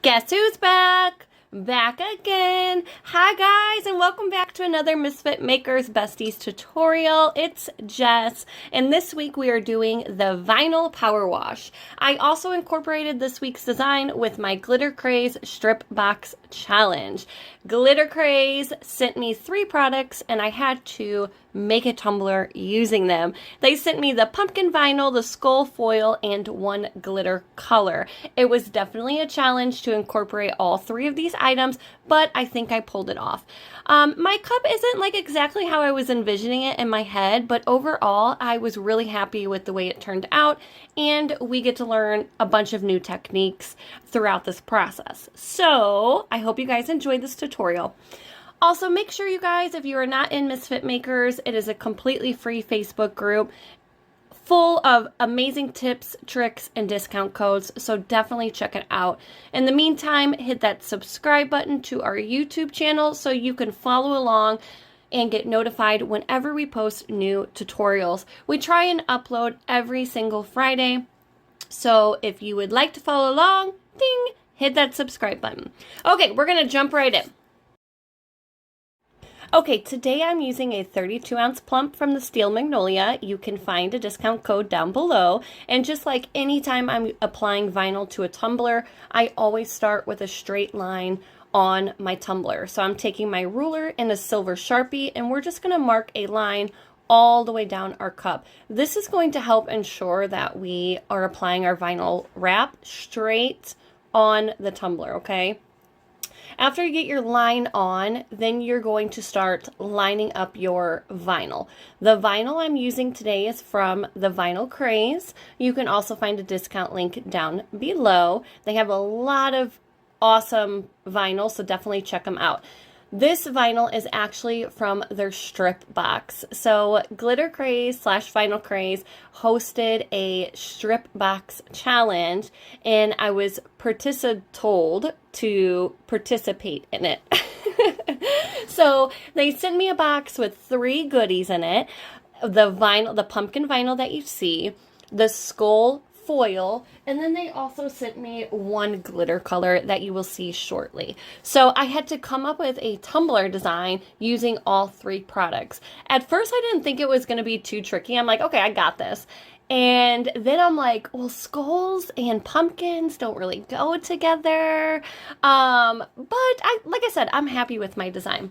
Guess who's back? Back again. Hi guys, and welcome back to another Misfit Makers Besties tutorial. It's Jess, and this week we are doing the vinyl power wash. I also incorporated this week's design with my Glitter Craze strip box challenge. Glitter Craze sent me 3 products and I had to make a tumbler using them. They sent me the pumpkin vinyl, the skull foil, and 1 glitter color. It was definitely a challenge to incorporate all 3 of these items, but I think I pulled it off. My cup isn't like exactly how I was envisioning it in my head, but overall I was really happy with the way it turned out, and we get to learn a bunch of new techniques throughout this process. So I hope you guys enjoyed this tutorial. Also, make sure you guys, if you are not in Misfit Makers, it is a completely free Facebook group full of amazing tips, tricks, and discount codes, so definitely check it out. In the meantime, hit that subscribe button to our YouTube channel so you can follow along and get notified whenever we post new tutorials. We try and upload every single Friday, so if you would like to follow along, ding, hit that subscribe button. Okay, we're gonna jump right in. Okay, today I'm using a 32-ounce plump from the Steel Magnolia. You can find a discount code down below. And just like anytime I'm applying vinyl to a tumbler, I always start with a straight line on my tumbler. So I'm taking my ruler and a silver Sharpie, and we're just gonna mark a line all the way down our cup. This is going to help ensure that we are applying our vinyl wrap straight on the tumbler, okay? After you get your line on, then you're going to start lining up your vinyl. The vinyl I'm using today is from the Vinyl Craze. You can also find a discount link down below. They have a lot of awesome vinyl, so definitely check them out. This vinyl is actually from their strip box. So Glitter Craze / Vinyl Craze hosted a strip box challenge, and I was told to participate in it. So they sent me a box with 3 goodies in it. The vinyl, the pumpkin vinyl that you see, the skull foil, and then they also sent me 1 glitter color that you will see shortly. So I had to come up with a tumbler design using all 3 products. At first I didn't think it was going to be too tricky. I'm like, okay, I got this. And then I'm like, well, skulls and pumpkins don't really go together. But like I said, I'm happy with my design.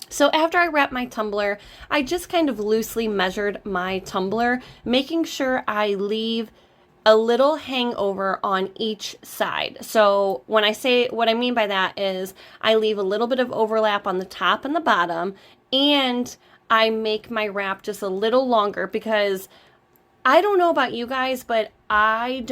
So after I wrapped my tumbler, I just kind of loosely measured my tumbler, making sure I leave a little hangover on each side. So when I say, what I mean by that is I leave a little bit of overlap on the top and the bottom, and I make my wrap just a little longer because I don't know about you guys, but I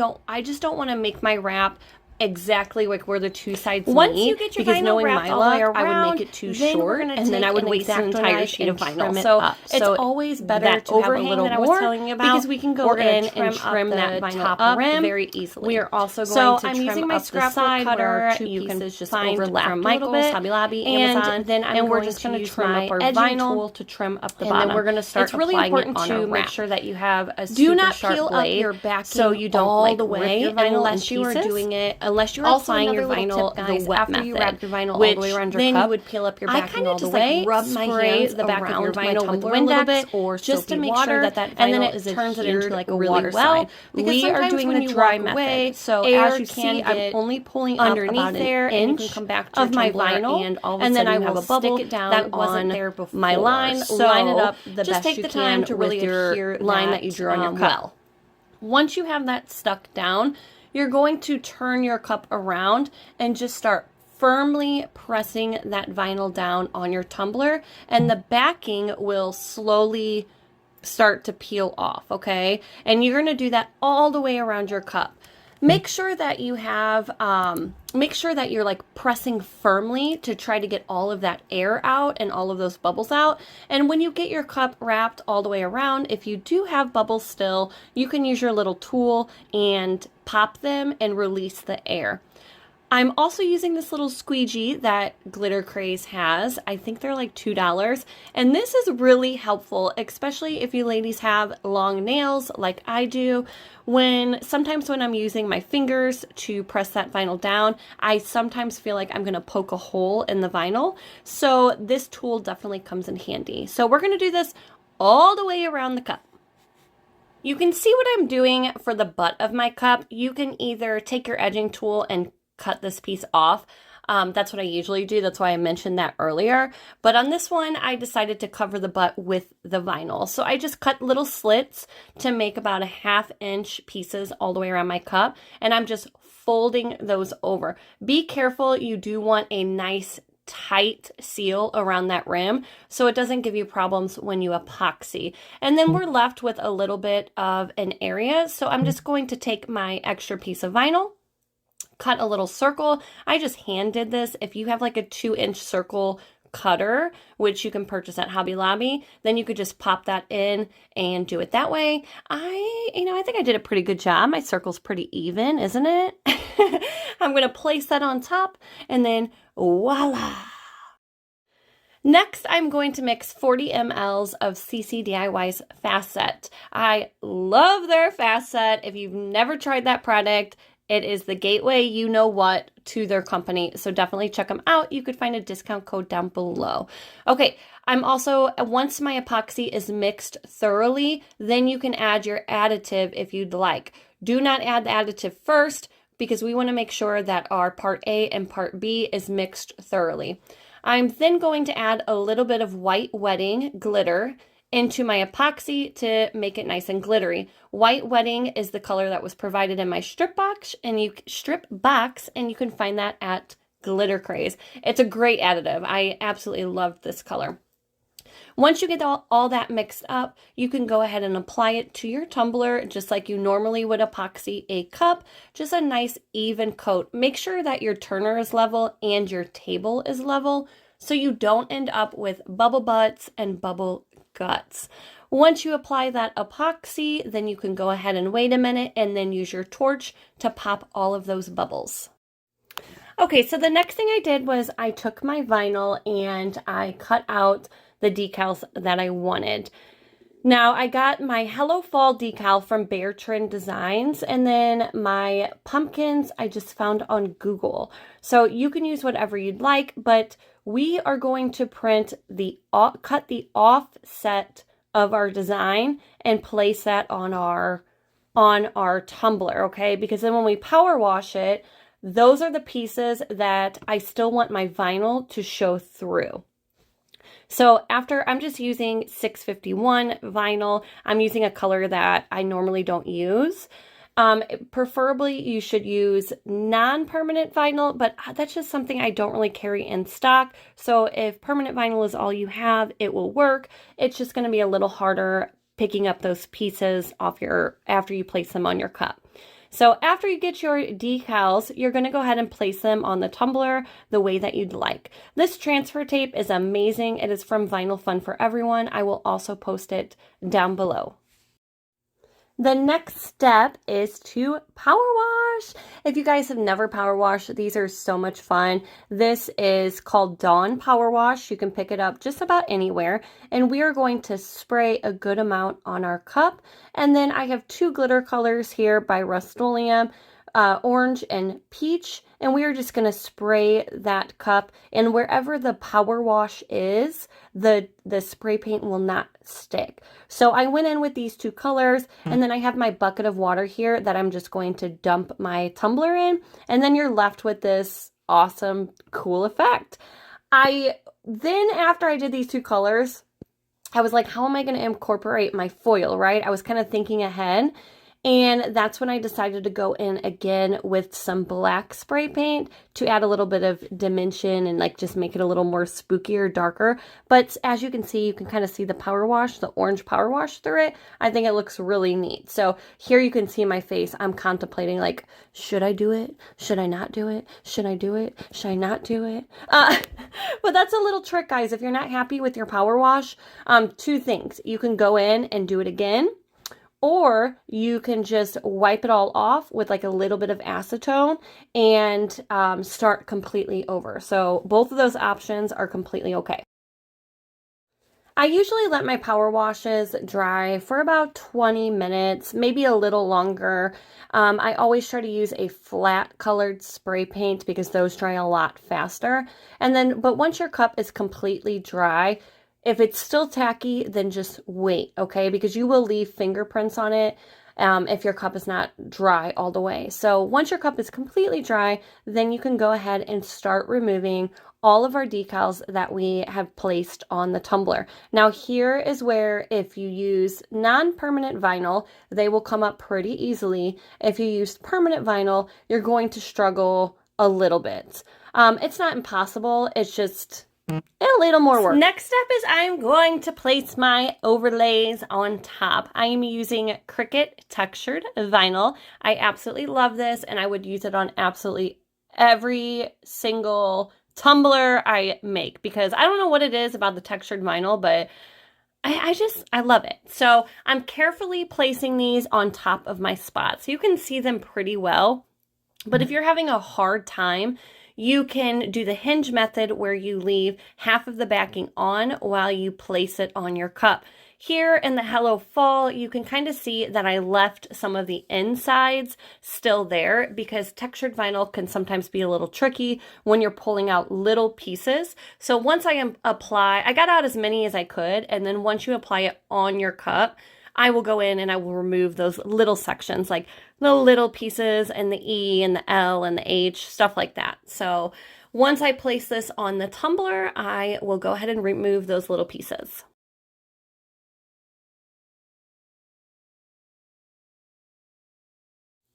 just don't want to make my wrap exactly like where the 2 sides meet. Once you get your vinyl wrapped all the way around, I would make it too short, and then I would waste an entire sheet of vinyl. So it's always better to have a little more because we can go in and trim that vinyl up very easily. We are also going to trim up the side where 2 pieces just overlap from Michael's, Hobby Lobby, Amazon, and we're just going to trim up our vinyl tool to trim up the bottom. And then we're going to start applying it on our wrap. Make sure that you have a super sharp blade so you don't all the way unless you are doing it. Unless you're applying your vinyl the wet method, you wrap your vinyl all the way around your cup, then you would peel up your backing all the way, rub my hands the back of your vinyl with Windex or just to make sure that that vinyl is turns it into like a water slide. We are doing the dry method, so as you can see, I'm only pulling underneath there, and you can come back to my vinyl, and then I will stick it down that wasn't there before. My line, line it up the best you can with your line that you drew on your cup. Once you have that stuck down, you're going to turn your cup around and just start firmly pressing that vinyl down on your tumbler, and the backing will slowly start to peel off, okay? And you're going to do that all the way around your cup. Make sure that you have, make sure that you're like pressing firmly to try to get all of that air out and all of those bubbles out. And when you get your cup wrapped all the way around, if you do have bubbles still, you can use your little tool and pop them and release the air. I'm also using this little squeegee that Glitter Craze has. I think they're like $2. And this is really helpful, especially if you ladies have long nails like I do. Sometimes when I'm using my fingers to press that vinyl down, I sometimes feel like I'm gonna poke a hole in the vinyl. So this tool definitely comes in handy. So we're gonna do this all the way around the cup. You can see what I'm doing for the butt of my cup. You can either take your edging tool and cut this piece off. That's what I usually do. That's why I mentioned that earlier. But on this one, I decided to cover the butt with the vinyl. So I just cut little slits to make about a 1/2 inch pieces all the way around my cup. And I'm just folding those over. Be careful. You do want a nice tight seal around that rim so it doesn't give you problems when you epoxy. And then we're left with a little bit of an area. So I'm just going to take my extra piece of vinyl, cut a little circle. I just hand did this. If you have like a 2-inch circle cutter, which you can purchase at Hobby Lobby, then you could just pop that in and do it that way. I think I did a pretty good job. My circle's pretty even, isn't it? I'm going to place that on top and then voila. Next, I'm going to mix 40 mLs of CCDIY's Fast Set. I love their Fast Set. If you've never tried that product, it is the gateway, you know what, to their company. So definitely check them out. You could find a discount code down below. Okay, I'm also, once my epoxy is mixed thoroughly, then you can add your additive if you'd like. Do not add the additive first because we want to make sure that our part A and part B is mixed thoroughly. I'm then going to add a little bit of white wedding glitter into my epoxy to make it nice and glittery. White wedding is the color that was provided in my strip box, and you can find that at Glitter Craze. It's a great additive. I absolutely love this color. Once you get all that mixed up, you can go ahead and apply it to your tumbler just like you normally would epoxy a cup, just a nice even coat. Make sure that your turner is level and your table is level so you don't end up with bubble butts and bubble guts. Once you apply that epoxy, then you can go ahead and wait a minute and then use your torch to pop all of those bubbles. Okay, so the next thing I did was I took my vinyl and I cut out the decals that I wanted. Now I got my Hello Fall decal from Bear Trend Designs, and then my pumpkins I just found on Google. So you can use whatever you'd like, but we are going to print cut the offset of our design and place that on our tumbler, okay? Because then when we power wash it, those are the pieces that I still want my vinyl to show through. So I'm just using 651 vinyl. I'm using a color that I normally don't use. Preferably you should use non-permanent vinyl, but that's just something I don't really carry in stock. So if permanent vinyl is all you have, it will work. It's just going to be a little harder picking up those pieces off after you place them on your cup. So after you get your decals, you're going to go ahead and place them on the tumbler the way that you'd like. This transfer tape is amazing. It is from Vinyl Fun for Everyone. I will also post it down below. The next step is to power wash. If you guys have never power washed, these are so much fun. This is called Dawn Power Wash. You can pick it up just about anywhere. And we are going to spray a good amount on our cup. And then I have 2 glitter colors here by Rust-Oleum, orange and peach. And we are just going to spray that cup. And wherever the power wash is, the spray paint will not stick. So I went in with these 2 colors, and then I have my bucket of water here that I'm just going to dump my tumbler in. And then you're left with this awesome, cool effect. After I did these 2 colors, I was like, how am I going to incorporate my foil, right? I was kind of thinking ahead. And that's when I decided to go in again with some black spray paint to add a little bit of dimension and like just make it a little more spooky or darker. But as you can see, you can kind of see the power wash, the orange power wash through it. I think it looks really neat. So here you can see my face. I'm contemplating like, should I do it? Should I not do it? Should I do it? Should I not do it? But that's a little trick, guys. If you're not happy with your power wash, 2 things. You can go in and do it again. or you can just wipe it all off with like a little bit of acetone and start completely over. So both of those options are completely okay. I usually let my power washes dry for about 20 minutes, maybe a little longer. I always try to use a flat colored spray paint because those dry a lot faster. And then, but once your cup is completely dry, if it's still tacky, then just wait, okay? Because you will leave fingerprints on it if your cup is not dry all the way. So once your cup is completely dry, then you can go ahead and start removing all of our decals that we have placed on the tumbler. Now here is where if you use non-permanent vinyl, they will come up pretty easily. If you use permanent vinyl, you're going to struggle a little bit. It's not impossible, it's just a little more work. Next step is I'm going to place my overlays on top. I am using Cricut textured vinyl. I absolutely love this, and I would use it on absolutely every single tumbler I make, because I don't know what it is about the textured vinyl, but I love it. So I'm carefully placing these on top of my spots. You can see them pretty well, but if you're having a hard time, you can do the hinge method where you leave half of the backing on while you place it on your cup. Here in the Hello Fall, you can kind of see that I left some of the insides still there because textured vinyl can sometimes be a little tricky when you're pulling out little pieces. So once I got out as many as I could, and then once you apply it on your cup, I will go in and I will remove those little sections, like the little pieces and the E and the L and the H, stuff like that. So once I place this on the tumbler, I will go ahead and remove those little pieces.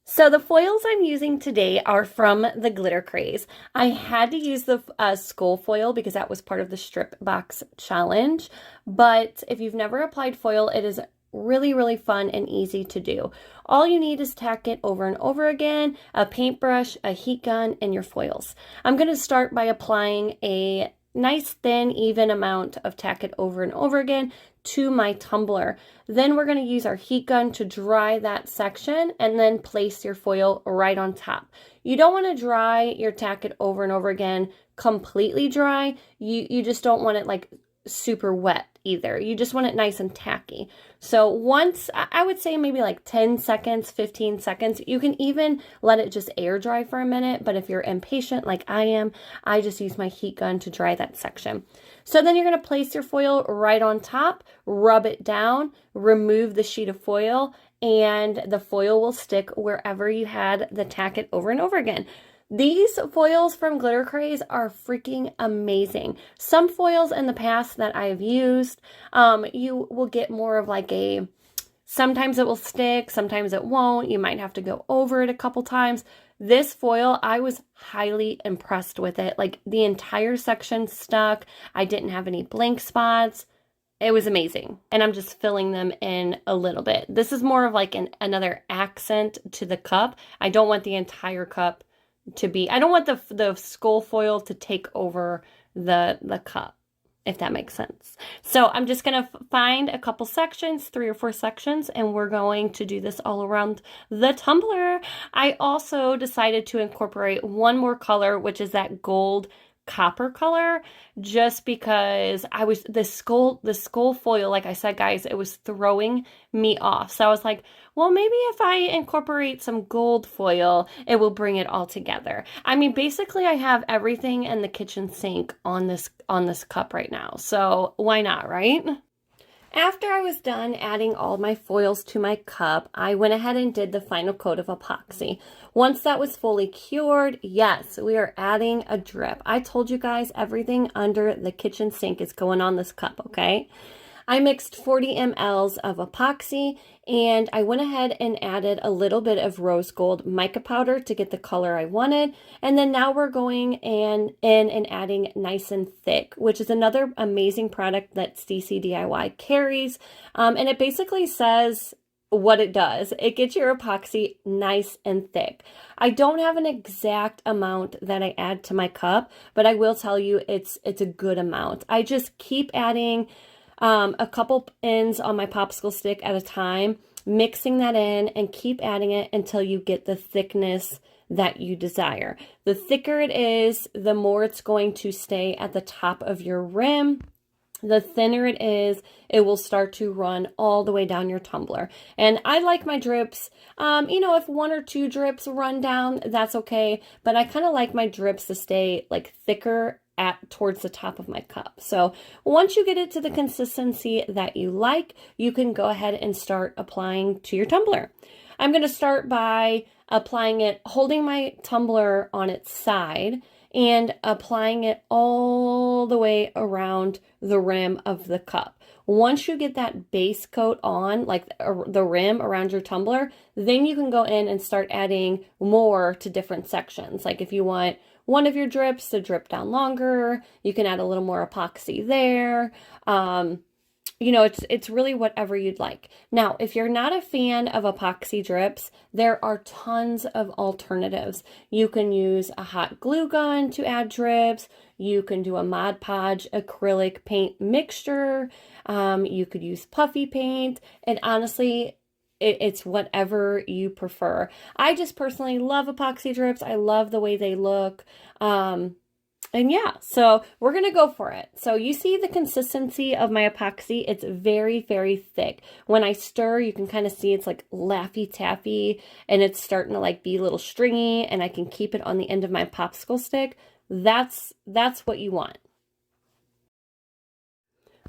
So the foils I'm using today are from the Glitter Craze. I had to use the skull foil because that was part of the strip box challenge. But if you've never applied foil, it is really, really fun and easy to do. All you need is tack it over and over again, a paintbrush, a heat gun, and your foils. I'm going to start by applying a nice thin, even amount of Tack It over and over again to my tumbler. Then we're going to use our heat gun to dry that section and then place your foil right on top. You don't want to dry your Tack It over and over again completely dry. You just don't want it like super wet either. You just want it nice and tacky. So once, I would say maybe like 10 seconds, 15 seconds. You can even let it just air dry for a minute, but if you're impatient like I am, I just use my heat gun to dry that section. So then you're going to place your foil right on top, rub it down, remove the sheet of foil, and the foil will stick wherever you had the Tack It over and over again. These foils from Glitter Craze are freaking amazing. Some foils in the past that I've used, you will get more of like sometimes it will stick, sometimes it won't. You might have to go over it a couple times. This foil, I was highly impressed with it. Like the entire section stuck. I didn't have any blank spots. It was amazing. And I'm just filling them in a little bit. This is more of like another accent to the cup. I don't want the entire cup to be, I don't want the skull foil to take over the cup, if that makes sense. So I'm just going to find a couple sections, 3 or 4 sections, and we're going to do this all around the tumbler. I also decided to incorporate one more color, which is that gold copper color, just because the skull foil, like I said, guys, it was throwing me off. So I was like, well, maybe if I incorporate some gold foil, it will bring it all together. I mean, basically I have everything in the kitchen sink on this cup right now. So why not, right? After I was done adding all my foils to my cup, I went ahead and did the final coat of epoxy. Once that was fully cured, yes, we are adding a drip. I told you guys everything under the kitchen sink is going on this cup, okay? I mixed 40 mLs of epoxy, and I went ahead and added a little bit of rose gold mica powder to get the color I wanted. And then now we're going in and adding Nice and Thick, which is another amazing product that CCDIY carries. And it basically says what it does. It gets your epoxy nice and thick. I don't have an exact amount that I add to my cup, but I will tell you it's a good amount. I just keep adding a couple ends on my popsicle stick at a time. mixing that in, and keep adding it until you get the thickness that you desire. The thicker it is, the more it's going to stay at the top of your rim. The thinner it is, it will start to run all the way down your tumbler. And I like my drips, you know, if 1 or 2 drips run down, that's okay. But I kind of like my drips to stay like thicker towards the top of my cup. So once you get it to the consistency that you like, you can go ahead and start applying to your tumbler. I'm going to start by applying it, holding my tumbler on its side and applying it all the way around the rim of the cup. Once you get that base coat on, like the rim around your tumbler, then you can go in and start adding more to different sections. Like if you want one of your drips to drip down longer, you can add a little more epoxy there. You know, it's really whatever you'd like. Now, if you're not a fan of epoxy drips, there are tons of alternatives. You can use a hot glue gun to add drips. You can do a Mod Podge acrylic paint mixture. You could use puffy paint. And honestly, it's whatever you prefer. I just personally love epoxy drips. I love the way they look. And yeah, so we're going to go for it. So you see the consistency of my epoxy. It's very, very thick. When I stir, you can kind of see it's like Laffy Taffy, and it's starting to like be a little stringy, and I can keep it on the end of my popsicle stick. That's what you want.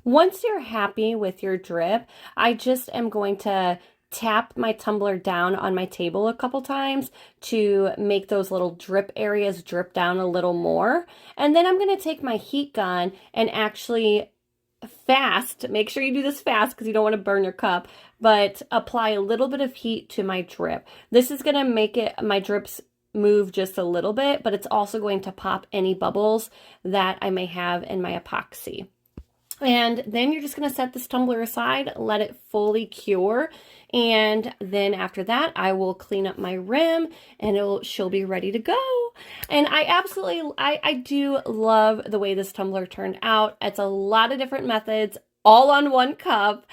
Once you're happy with your drip, I just am going to tap my tumbler down on my table a couple times to make those little drip areas drip down a little more. And then I'm going to take my heat gun and actually fast, make sure you do this fast because you don't want to burn your cup, but apply a little bit of heat to my drip. This is going to make my drips move just a little bit, but it's also going to pop any bubbles that I may have in my epoxy. And then you're just going to set this tumbler aside, let it fully cure. And then after that, I will clean up my rim and she'll be ready to go. And I do love the way this tumbler turned out. It's a lot of different methods all on one cup.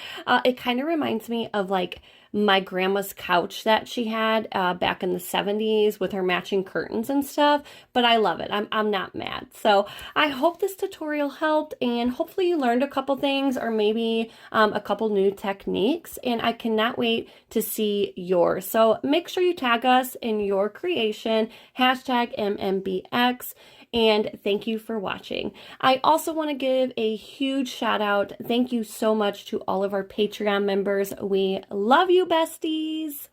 It kind of reminds me of like my grandma's couch that she had back in the 70s with her matching curtains and stuff, but I love it. I'm not mad. So I hope this tutorial helped, and hopefully you learned a couple things or maybe a couple new techniques, and I cannot wait to see yours. So make sure you tag us in your creation, #MMBX. And thank you for watching. I also want to give a huge shout out. Thank you so much to all of our Patreon members. We love you, besties.